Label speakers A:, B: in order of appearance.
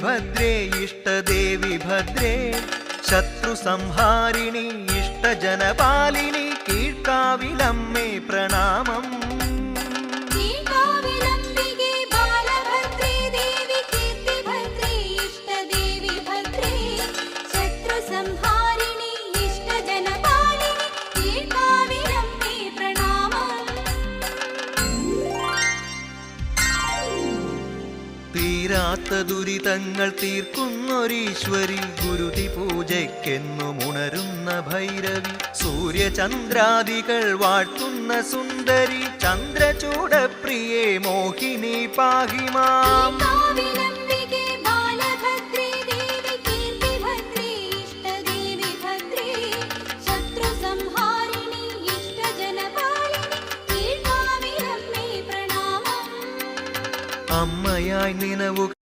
A: ഭദ്രേ ഇഷ്ടദേവി ഭദ്രേ ശത്രുസംഹാരിണി ഇഷ്ടജനപാലിനി കീഴ്ക്കാവിലമ്മേ പ്രണാമം. തീരാത്ത ദുരിതങ്ങൾ തീർക്കുന്നൊരീശ്വരി ഗുരുതി പൂജയ്ക്കെന്നും ഉണരുന്ന ഭൈരവി സൂര്യചന്ദ്രാദികൾ വാഴ്ത്തുന്ന സുന്ദരി ചന്ദ്രചൂടപ്രിയേ മോഹിനി പാഹി മാം.